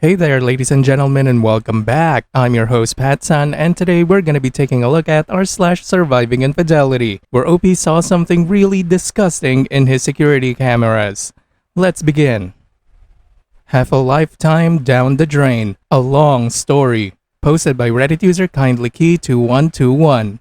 Hey there, ladies and gentlemen, and welcome back. I'm your host, PattSun, and today we're gonna be taking a look at r/surviving infidelity, where OP saw something really disgusting in his security cameras. Let's begin. Half a lifetime down the drain. A long story. Posted by Reddit user kindlykey2121.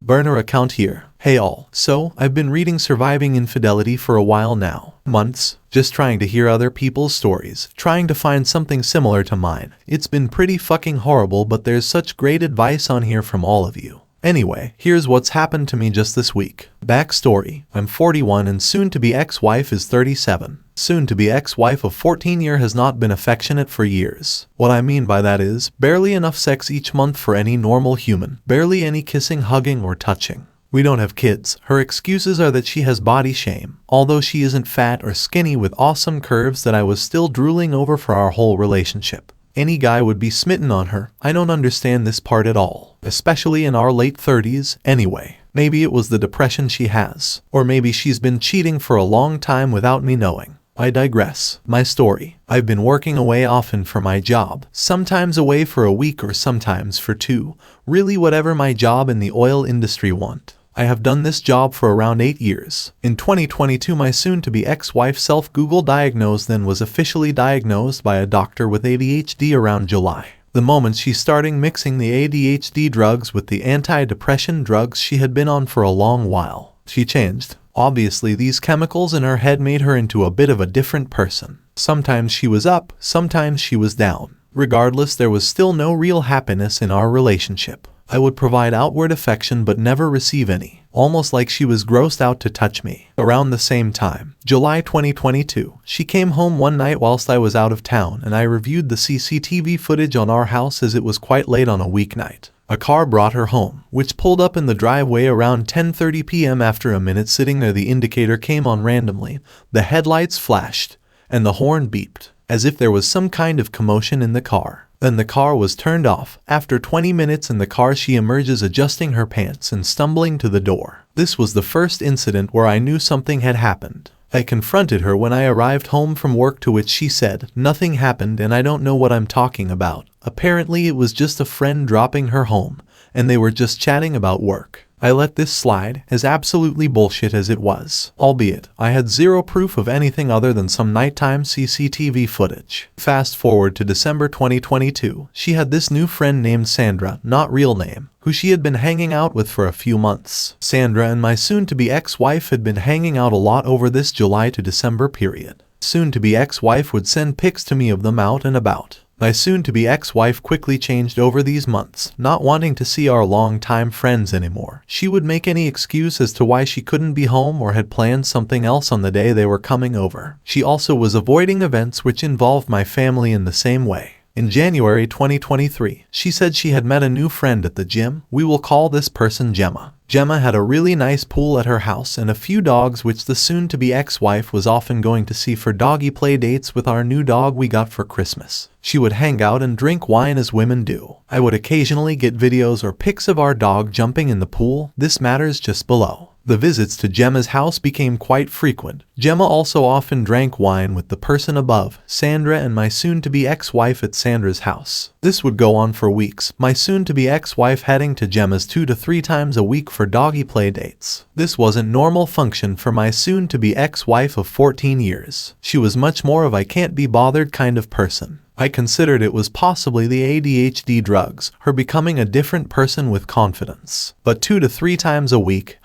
Burner account here. Hey all. So, I've been reading Surviving Infidelity for a while now. Months. Just trying to hear other people's stories. Trying to find something similar to mine. It's been pretty fucking horrible, but there's such great advice on here from all of you. Anyway, here's what's happened to me just this week. Backstory. I'm 41 and soon-to-be ex-wife is 37. Soon-to-be ex-wife of 14 has not been affectionate for years. What I mean by that is, barely enough sex each month for any normal human. Barely any kissing, hugging, or touching. We don't have kids. Her excuses are that she has body shame. Although she isn't fat or skinny with awesome curves that I was still drooling over for our whole relationship. Any guy would be smitten on her. I don't understand this part at all. Especially in our late 30s, anyway. Maybe it was the depression she has. Or maybe she's been cheating for a long time without me knowing. I digress. My story. I've been working away often for my job. Sometimes away for a week or sometimes for 2. Really whatever my job in the oil industry want. I have done this job for around 8 years. In 2022, my soon-to-be ex-wife self-Google diagnosed, then was officially diagnosed by a doctor with ADHD around July. The moment she started mixing the ADHD drugs with the anti-depression drugs she had been on for a long while, she changed. Obviously, these chemicals in her head made her into a bit of a different person. Sometimes she was up, sometimes she was down. Regardless, there was still no real happiness in our relationship. I would provide outward affection but never receive any, almost like she was grossed out to touch me. Around the same time, July 2022, she came home one night whilst I was out of town and I reviewed the CCTV footage on our house as it was quite late on a weeknight. A car brought her home, which pulled up in the driveway around 10:30 p.m. After a minute sitting there, the indicator came on randomly, the headlights flashed, and the horn beeped, as if there was some kind of commotion in the car. Then the car was turned off. After 20 minutes in the car, she emerges adjusting her pants and stumbling to the door. This was the first incident where I knew something had happened. I confronted her when I arrived home from work, to which she said, "Nothing happened and I don't know what I'm talking about. Apparently it was just a friend dropping her home, and they were just chatting about work." I let this slide, as absolutely bullshit as it was. Albeit, I had zero proof of anything other than some nighttime CCTV footage. Fast forward to December 2022, she had this new friend named Sandra, not real name, who she had been hanging out with for a few months. Sandra and my soon-to-be ex-wife had been hanging out a lot over this July to December period. Soon-to-be ex-wife would send pics to me of them out and about. My soon-to-be ex-wife quickly changed over these months, not wanting to see our long-time friends anymore. She would make any excuse as to why she couldn't be home or had planned something else on the day they were coming over. She also was avoiding events which involved my family in the same way. In January 2023, she said she had met a new friend at the gym. We will call this person Gemma. Gemma had a really nice pool at her house and a few dogs which the soon-to-be ex-wife was often going to see for doggy play dates with our new dog we got for Christmas. She would hang out and drink wine as women do. I would occasionally get videos or pics of our dog jumping in the pool. This matters just below. The visits to Gemma's house became quite frequent. Gemma also often drank wine with the person above, Sandra, and my soon-to-be ex-wife at Sandra's house. This would go on for weeks, my soon-to-be ex-wife heading to Gemma's 2 to 3 times a week for doggy play dates. This wasn't normal function for my soon-to-be ex-wife of 14 years. She was much more of I can't be bothered kind of person. I considered it was possibly the ADHD drugs, her becoming a different person with confidence. But 2 to 3 times a week,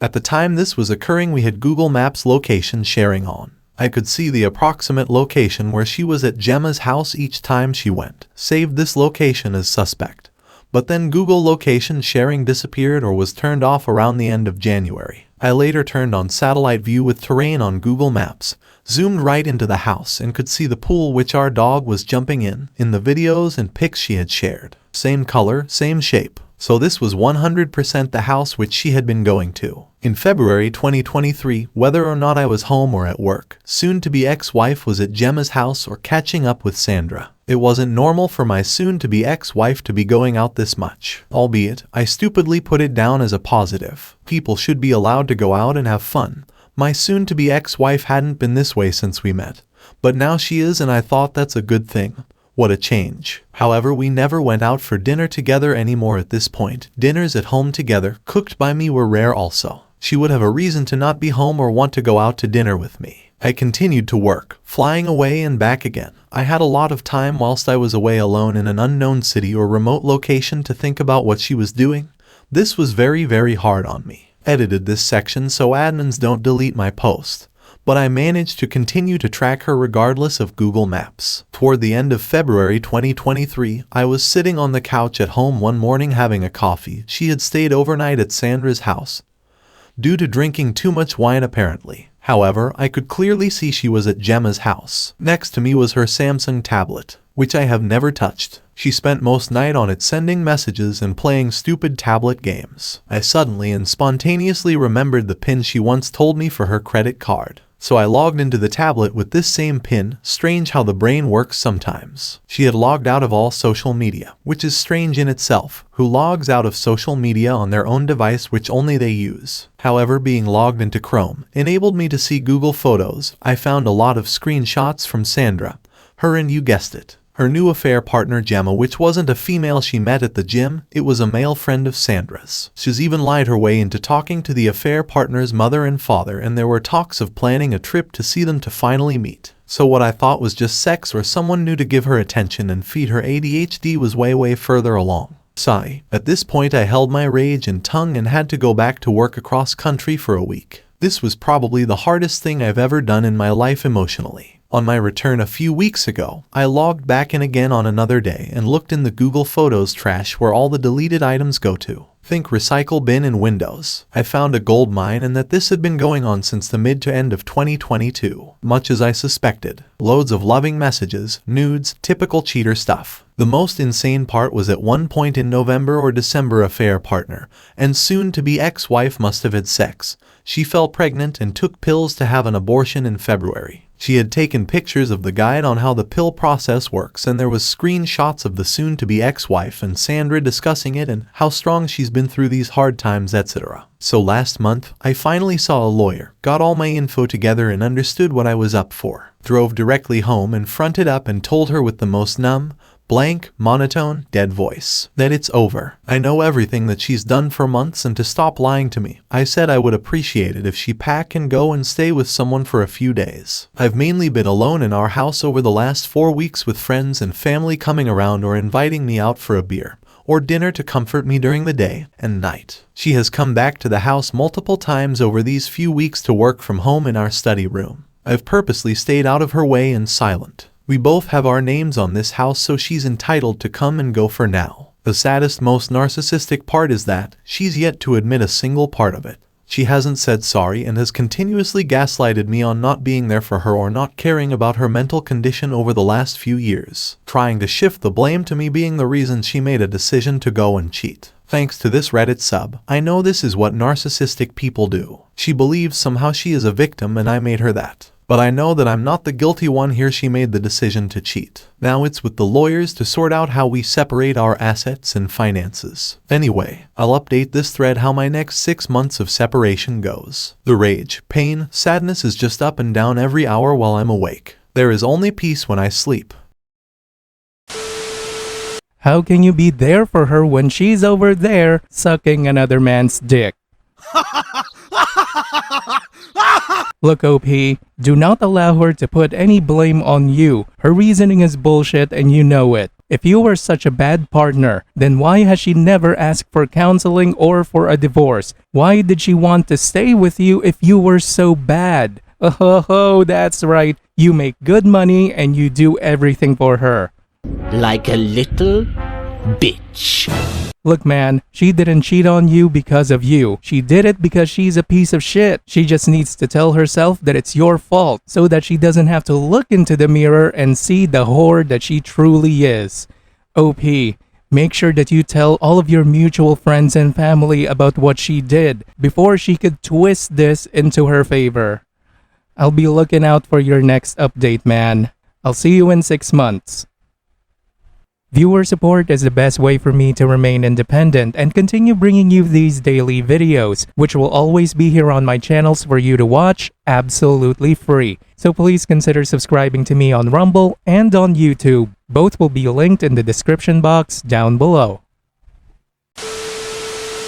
At the time this was occurring, we had Google Maps location sharing on. I could see the approximate location where she was at Gemma's house each time she went. Saved this location as suspect. But then Google location sharing disappeared or was turned off around the end of January. I later turned on satellite view with terrain on Google Maps, zoomed right into the house and could see the pool which our dog was jumping in the videos and pics she had shared. Same color, same shape. So this was 100% the house which she had been going to. In February 2023, whether or not I was home or at work, soon-to-be ex-wife was at Gemma's house or catching up with Sandra. It wasn't normal for my soon-to-be ex-wife to be going out this much. Albeit, I stupidly put it down as a positive. People should be allowed to go out and have fun. My soon-to-be ex-wife hadn't been this way since we met. But now she is, and I thought that's a good thing. What a change. However, we never went out for dinner together anymore at this point. Dinners at home together, cooked by me, were rare also. She would have a reason to not be home or want to go out to dinner with me. I continued to work, flying away and back again. I had a lot of time whilst I was away alone in an unknown city or remote location to think about what she was doing. This was very hard on me. Edited this section so admins don't delete my post. But I managed to continue to track her regardless of Google Maps. Toward the end of February 2023, I was sitting on the couch at home one morning having a coffee. She had stayed overnight at Sandra's house, due to drinking too much wine apparently. However, I could clearly see she was at Gemma's house. Next to me was her Samsung tablet, which I have never touched. She spent most night on it sending messages and playing stupid tablet games. I suddenly and spontaneously remembered the PIN she once told me for her credit card. So I logged into the tablet with this same PIN. Strange how the brain works sometimes. She had logged out of all social media, which is strange in itself. Who logs out of social media on their own device which only they use? However, being logged into Chrome enabled me to see Google Photos. I found a lot of screenshots from Sandra, her and, you guessed it, her new affair partner Gemma, which wasn't a female she met at the gym, it was a male friend of Sandra's. She's even lied her way into talking to the affair partner's mother and father, and there were talks of planning a trip to see them to finally meet. So what I thought was just sex or someone new to give her attention and feed her ADHD was way further along. Sigh. At this point I held my rage in tongue and had to go back to work across country for a week. This was probably the hardest thing I've ever done in my life emotionally. On my return a few weeks ago, I logged back in again on another day and looked in the Google Photos trash where all the deleted items go to. Think recycle bin in Windows. I found a gold mine, and that this had been going on since the mid to end of 2022. Much as I suspected. Loads of loving messages, nudes, typical cheater stuff. The most insane part was at one point in November or December, affair partner and soon-to-be ex-wife must have had sex. She fell pregnant and took pills to have an abortion in February. She had taken pictures of the guide on how the pill process works, and there was screenshots of the soon-to-be ex-wife and Sandra discussing it and how strong she's been through these hard times, etc. So last month, I finally saw a lawyer, got all my info together and understood what I was up for. Drove directly home and fronted up and told her with the most numb, blank, monotone, dead voice that it's over. I know everything that she's done for months and to stop lying to me. I said I would appreciate it if she pack and go and stay with someone for a few days. I've mainly been alone in our house over the last 4 weeks, with friends and family coming around or inviting me out for a beer or dinner to comfort me during the day and night. She has come back to the house multiple times over these few weeks to work from home in our study room. I've purposely stayed out of her way and silent. We both have our names on this house, so she's entitled to come and go for now. The saddest, most narcissistic part is that she's yet to admit a single part of it. She hasn't said sorry and has continuously gaslighted me on not being there for her or not caring about her mental condition over the last few years, trying to shift the blame to me being the reason she made a decision to go and cheat. Thanks to this Reddit sub, I know this is what narcissistic people do. She believes somehow she is a victim and I made her that. But I know that I'm not the guilty one here. She made the decision to cheat. Now it's with the lawyers to sort out how we separate our assets and finances. Anyway, I'll update this thread how my next 6 months of separation goes. The rage, pain, sadness is just up and down every hour while I'm awake. There is only peace when I sleep. How can you be there for her when she's over there sucking another man's dick? Look, OP, do not allow her to put any blame on you. Her reasoning is bullshit and you know it. If you were such a bad partner, then why has she never asked for counseling or for a divorce? Why did she want to stay with you if you were so bad? Oh, that's right. You make good money and you do everything for her. Like a little bitch. Look, man, she didn't cheat on you because of you. She did it because she's a piece of shit. She just needs to tell herself that it's your fault so that she doesn't have to look into the mirror and see the whore that she truly is. OP, make sure that you tell all of your mutual friends and family about what she did before she could twist this into her favor. I'll be looking out for your next update, man. I'll see you in 6 months. Viewer support is the best way for me to remain independent and continue bringing you these daily videos, which will always be here on my channels for you to watch absolutely free. So please consider subscribing to me on Rumble and on YouTube. Both will be linked in the description box down below.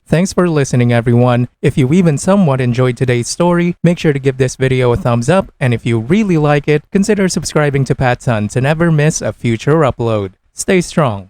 Thanks for listening, everyone. If you even somewhat enjoyed today's story, make sure to give this video a thumbs up, and if you really like it, consider subscribing to PattSun to never miss a future upload. Stay strong.